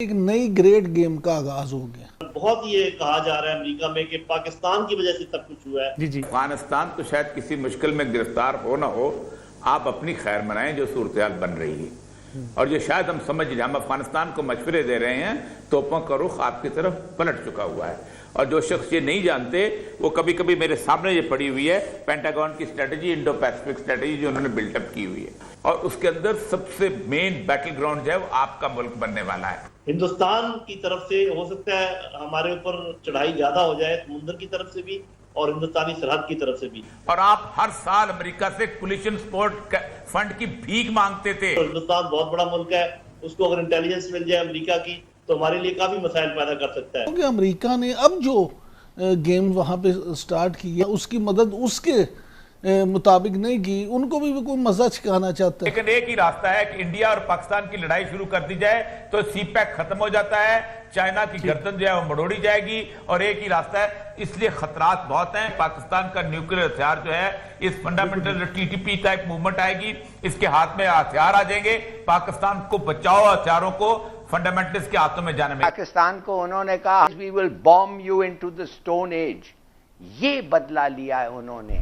एक नई great game का आगाज हो गया। बहुत ये कहा जा रहा है अमेरिका में कि पाकिस्तान की वजह से सब कुछ हुआ है। जी अफगानिस्तान तो शायद किसी मुश्किल में गिरफ्तार हो ना हो, आप अपनी खैर मनाएं जो सूरत हाल बन रही है। और ये शायद हम समझ रहे, हम अफगानिस्तान को मशवरे दे रहे हैं, तोपों का रुख आपकी तरफ पलट चुका हुआ है। और जो शख्स ये नहीं जानते वो कभी कभी मेरे सामने ये पड़ी हुई है पेंटागन की स्ट्रेटजी, इंडो पैसिफिक स्ट्रेटजी जो उन्होंने बिल्टअप की हुई है, और उसके अंदर सबसे मेन बैटल ग्राउंड जो है वो आपका मुल्क बनने वाला है। हिंदुस्तान की तरफ से हो सकता है हमारे ऊपर चढ़ाई ज्यादा हो जाए, समुद्र की तरफ से भी और हिंदुस्तानी सरहद की तरफ से भी। और आप हर साल अमेरिका से कोलिशन सपोर्ट फंड की भीख मांगते थे। तो हिंदुस्तान बहुत बड़ा मुल्क है, उसको अगर इंटेलिजेंस मिल जाए अमेरिका की तो हमारे लिए काफी मसाइल पैदा कर सकता है। क्योंकि अमेरिका ने अब जो गेम वहां पे स्टार्ट की है उसकी मदद उसके मुताबिक नहीं की, उनको भी कोई मजा छिकाना चाहता है। लेकिन एक ही रास्ता है कि इंडिया और पाकिस्तान की लड़ाई शुरू कर दी जाए तो सीपैक खत्म हो जाता है, चाइना की गर्दन जो है वो मड़ोड़ी जाएगी। और एक ही रास्ता है, इसलिए खतरात बहुत हैं। पाकिस्तान का न्यूक्लियर हथियार जो है, इस फंडामेंटल टीटीपी का एक मूवमेंट आएगी, इसके हाथ में हथियार आ जाएंगे, पाकिस्तान को बचाओ हथियारों को फंडामेंटलिस्ट के हाथों में जाने में। पाकिस्तान को उन्होंने कहा we will bomb you into the stone age, ये बदला लिया है उन्होंने।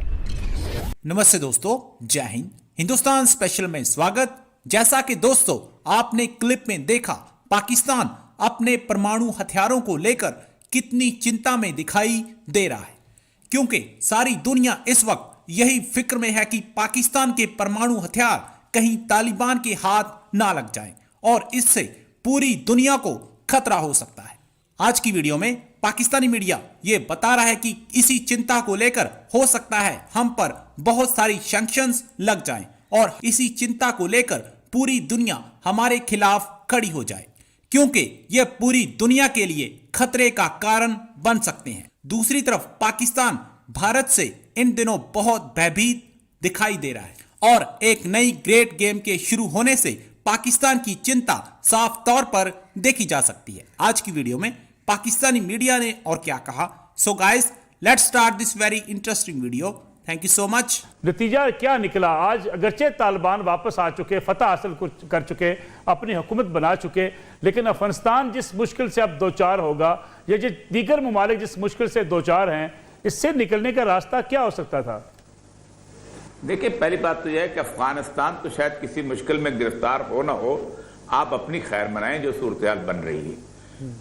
नमस्ते दोस्तों, जय हिंद। हिंदुस्तान स्पेशल में स्वागत। जैसा कि दोस्तों आपने क्लिप में देखा, पाकिस्तान अपने परमाणु हथियारों को लेकर कितनी चिंता में दिखाई दे रहा है, क्योंकि सारी दुनिया इस वक्त यही फिक्र में है कि पाकिस्तान के परमाणु हथियार कहीं तालिबान के हाथ ना लग जाएं और इससे पूरी दुनिया को खतरा हो सकता है। आज की वीडियो में पाकिस्तानी मीडिया ये बता रहा है कि इसी चिंता को लेकर हो सकता है हम पर बहुत सारी सैंक्शंस लग जाएं और इसी चिंता को लेकर पूरी दुनिया हमारे खिलाफ खड़ी हो जाए, क्योंकि यह पूरी दुनिया के लिए खतरे का कारण बन सकते हैं। दूसरी तरफ पाकिस्तान भारत से इन दिनों बहुत भयभीत दिखाई दे रहा है और एक नई ग्रेट गेम के शुरू होने से पाकिस्तान की चिंता साफ तौर पर देखी जा सकती है। आज की वीडियो में पाकिस्तानी मीडिया ने और क्या कहा, so guys let's start this very interesting video. Thank you so much. नतीजा क्या निकला? आज अगरचे तालिबान वापस आ चुके, फतह हासिल कर चुके, अपनी हुकूमत बना चुके, लेकिन अफगानिस्तान जिस मुश्किल से अब दो चार होगा या जो दीगर ममालिक जिस मुश्किल से दो चार हैं, इससे निकलने का रास्ता क्या हो सकता था? देखिए, पहली बात तो यह है कि अफगानिस्तान तो शायद किसी मुश्किल में गिरफ्तार हो ना हो, आप अपनी खैर मनाएं जो सूरत हाल बन रही है।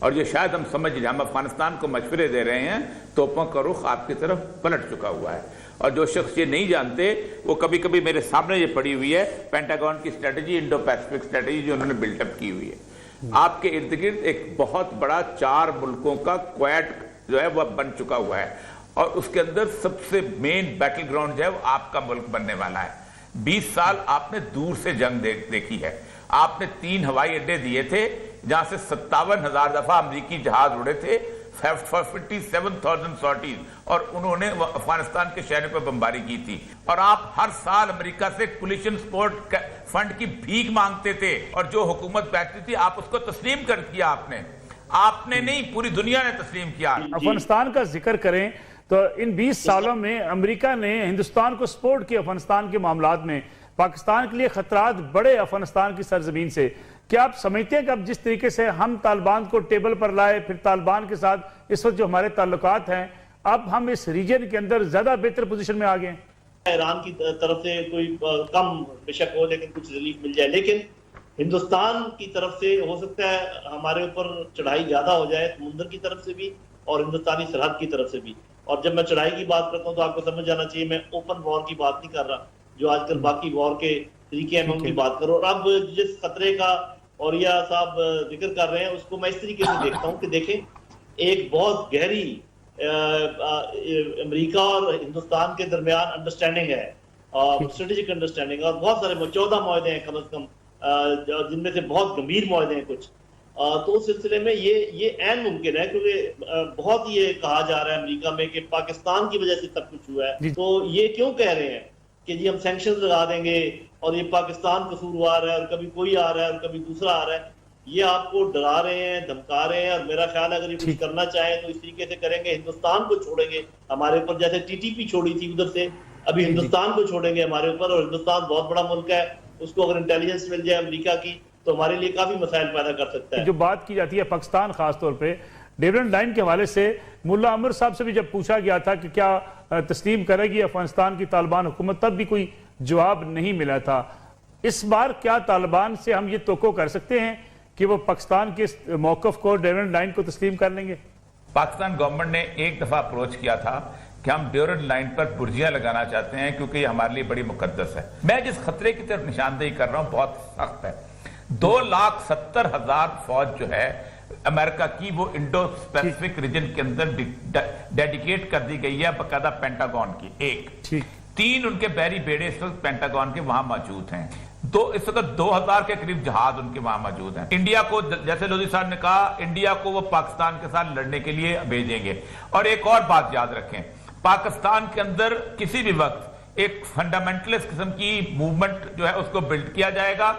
और ये शायद हम समझ रहे, हम अफगानिस्तान को मशवरे दे रहे हैं, तोपों का रुख आपकी तरफ पलट चुका हुआ है। और जो शख्स ये नहीं जानते वो कभी कभी मेरे सामने ये पड़ी हुई है पेंटागन की स्ट्रेटजी, इंडो पैसिफिक स्ट्रेटजी जो उन्होंने बिल्टअप की हुई है। आपके इर्द गिर्द एक बहुत बड़ा 4 मुल्कों का क्वाड जो है वह बन चुका हुआ है और उसके अंदर सबसे मेन बैटल ग्राउंड जो है वो आपका मुल्क बनने वाला है। 20 साल आपने दूर से जंग देखी है। आपने 3 हवाई अड्डे दिए थे जहां से 57,000 दफा अमरीकी जहाज उड़े थे, 57,000 सॉर्टीज, और उन्होंने अफगानिस्तान के शहरों पर बमबारी की थी। और आप हर साल अमेरिका से कोलिशन सपोर्ट फंड की भीख मांगते थे और जो हुकूमत बैठती थी आप उसको तस्लीम कर किया। आपने नहीं, पूरी दुनिया ने तस्लीम किया। अफगानिस्तान का जिक्र करें तो इन 20 सालों में अमेरिका ने हिंदुस्तान को सपोर्ट किया अफगानिस्तान के मामलात में। पाकिस्तान के लिए खतरात बड़े अफगानिस्तान की सरजमीन से। क्या आप समझते हैं कि अब जिस तरीके से हम तालिबान को टेबल पर लाए, फिर तालिबान के साथ इस वक्त जो हमारे ताल्लुकात हैं, अब हम इस रीजन के अंदर ज्यादा बेहतर पोजीशन में आ गए? ईरान की तरफ से कोई कम बेशक हो लेकिन कुछ रिलीफ मिल जाए, लेकिन हिंदुस्तान की तरफ से हो सकता है हमारे ऊपर चढ़ाई ज्यादा हो जाए, समुद्र की तरफ से भी और हिंदुस्तानी सरहद की तरफ से भी। और जब मैं चढ़ाई की बात करता हूँ तो आपको समझ जाना चाहिए मैं ओपन वॉर की बात नहीं कर रहा, जो आजकल बाकी वॉर के तरीके हैं मैं उनकी बात करूँ। और अब जिस खतरे का और या साहब जिक्र कर रहे हैं उसको मैं इस तरीके से देखता हूँ कि देखें, एक बहुत गहरी अमेरिका और हिंदुस्तान के दरमियान अंडरस्टैंडिंग है, स्ट्रेटेजिक अंडरस्टैंडिंग, और बहुत सारे 14 मुआहदे हैं कम से कम, जिनमें से बहुत गंभीर मुआहदे हैं कुछ। तो उस सिलसिले में ये ऐन मुमकिन है, क्योंकि बहुत ये कहा जा रहा है अमेरिका में कि पाकिस्तान की वजह से सब कुछ हुआ है। तो ये क्यों कह रहे हैं कि जी हम सैंक्शन लगा देंगे और ये पाकिस्तान कसूरवार है और कभी कोई आ रहा है और कभी दूसरा आ रहा है, ये आपको डरा रहे हैं, धमका रहे हैं। और मेरा ख्याल है अगर ये कुछ करना चाहें तो इस तरीके से करेंगे, हिंदुस्तान को छोड़ेंगे हमारे ऊपर, जैसे टीटीपी छोड़ी थी उधर से, अभी हिंदुस्तान को छोड़ेंगे हमारे ऊपर। और हिंदुस्तान बहुत बड़ा मुल्क है, उसको अगर इंटेलिजेंस मिल जाए अमेरिका की तो हमारे लिए काफी मसाइल पैदा कर सकता है। जो बात की जाती है पाकिस्तान खासतौर पे डिविडेंड लाइन के हवाले से, मुल्ला अमर साहब से भी जब पूछा गया था कि क्या तस्लीम करेगी अफगानिस्तान की तालिबान हुकूमत, तब भी कोई जवाब नहीं मिला था। इस बार क्या तालिबान से हम ये तोक़ो कर सकते हैं कि वो पाकिस्तान के मौक़िफ़ को, डिविडेंड लाइन को तस्लीम कर लेंगे? पाकिस्तान गवर्नमेंट ने एक दफा अप्रोच किया था कि हम डिविडेंड लाइन पर बुर्जियां लगाना चाहते हैं क्योंकि ये हमारे लिए बड़ी मुकद्दस है। मैं जिस खतरे की तरफ निशानदेही कर रहा हूं बहुत सख्त है। 2,70,000 फौज जो है अमेरिका की, वो इंडो पैसिफिक रीजन के अंदर डेडिकेट कर दी गई है बकायदा पेंटागन की। एक 3 उनके बहरी बेड़े इस वक्त पेंटागन के वहां मौजूद हैं। इस वक्त 2,000 के करीब जहाज उनके वहां मौजूद हैं। इंडिया को, जैसे लोधी साहब ने कहा, इंडिया को वो पाकिस्तान के साथ लड़ने के लिए भेजेंगे। और एक और बात याद रखें, पाकिस्तान के अंदर किसी भी वक्त एक फंडामेंटलिस्ट किस्म की मूवमेंट जो है उसको बिल्ड किया जाएगा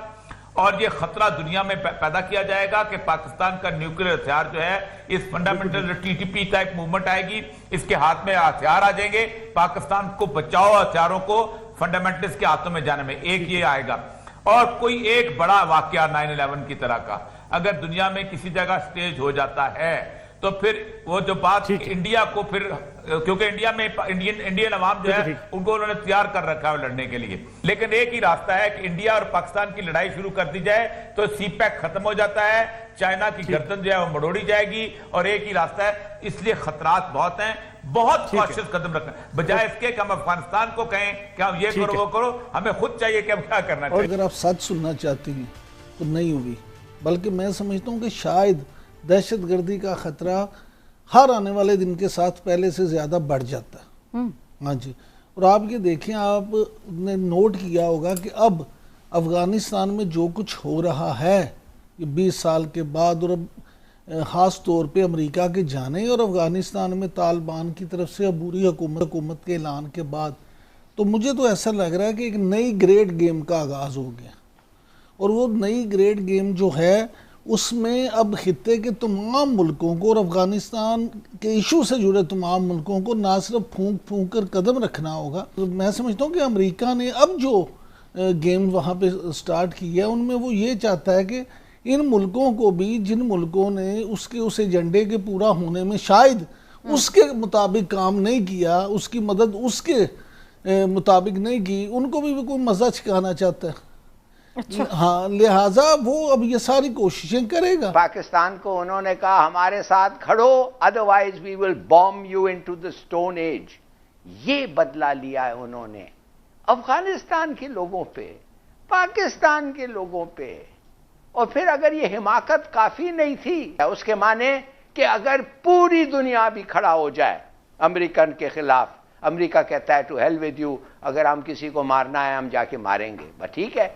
और ये खतरा दुनिया में पैदा किया जाएगा कि पाकिस्तान का न्यूक्लियर हथियार जो है, इस फंडामेंटल टीटीपी टाइप मूवमेंट आएगी, इसके हाथ में हथियार आ जाएंगे, पाकिस्तान को बचाओ हथियारों को फंडामेंटलिस्ट के हाथों में जाने में। एक ये आएगा। और कोई एक बड़ा वाकया 9/11 की तरह का अगर दुनिया में किसी जगह स्टेज हो जाता है तो फिर वो जो बात इंडिया को फिर, क्योंकि इंडिया में इंडियन अवाम जो है उनको उन्होंने तैयार कर रखा है लड़ने के लिए, लेकिन एक ही रास्ता है कि इंडिया और पाकिस्तान की लड़ाई शुरू कर दी जाए तो सीपैक खत्म हो जाता है, चाइना की गर्दन जो है वो मड़ोड़ी जाएगी। और एक ही रास्ता है, इसलिए खतरात बहुत हैं, बहुत कॉशियस कदम रखना, बजाय इसके कि हम अफगानिस्तान को कहें कि हम ये करो वो करो, हमें खुद चाहिए कि हम क्या करना चाहिए। अगर आप सच सुनना चाहते हैं तो नहीं होगी, बल्कि मैं समझता हूँ कि शायद दहशतगर्दी का खतरा हर आने वाले दिन के साथ पहले से ज्यादा बढ़ जाता है। हाँ जी। और आप ये देखें, आपने नोट किया होगा कि अब अफगानिस्तान में जो कुछ हो रहा है ये 20 साल के बाद, और अब ख़ास तौर पे अमेरिका के जाने और अफगानिस्तान में तालिबान की तरफ से अबूरी हुकूमत के ऐलान के बाद, तो मुझे तो ऐसा लग रहा है कि एक नई ग्रेट गेम का आगाज़ हो गया। और वो नई ग्रेट गेम जो है उसमें अब खित्ते के तमाम मुल्कों को और अफगानिस्तान के इशू से जुड़े तमाम मुल्कों को ना सिर्फ फूंक फूंक कर कदम रखना होगा। तो मैं समझता हूँ कि अमेरिका ने अब जो गेम वहाँ पे स्टार्ट की है उनमें वो ये चाहता है कि इन मुल्कों को भी, जिन मुल्कों ने उसके उस एजेंडे के पूरा होने में शायद उसके मुताबिक काम नहीं किया, उसकी मदद उसके मुताबिक नहीं की, उनको भी कोई मज़ा छिकाना चाहता है। अच्छा। हाँ, लिहाजा वो अब ये सारी कोशिशें करेगा। पाकिस्तान को उन्होंने कहा हमारे साथ खड़ो, otherwise we will bomb you into the stone age. ये बदला लिया है उन्होंने अफगानिस्तान के लोगों पे, पाकिस्तान के लोगों पे। और फिर अगर ये हिमाकत काफी नहीं थी, उसके माने कि अगर पूरी दुनिया भी खड़ा हो जाए अमेरिकन के खिलाफ, अमेरिका कहता है टू हेल विद यू, अगर हम किसी को मारना है हम जाके मारेंगे, बस ठीक है,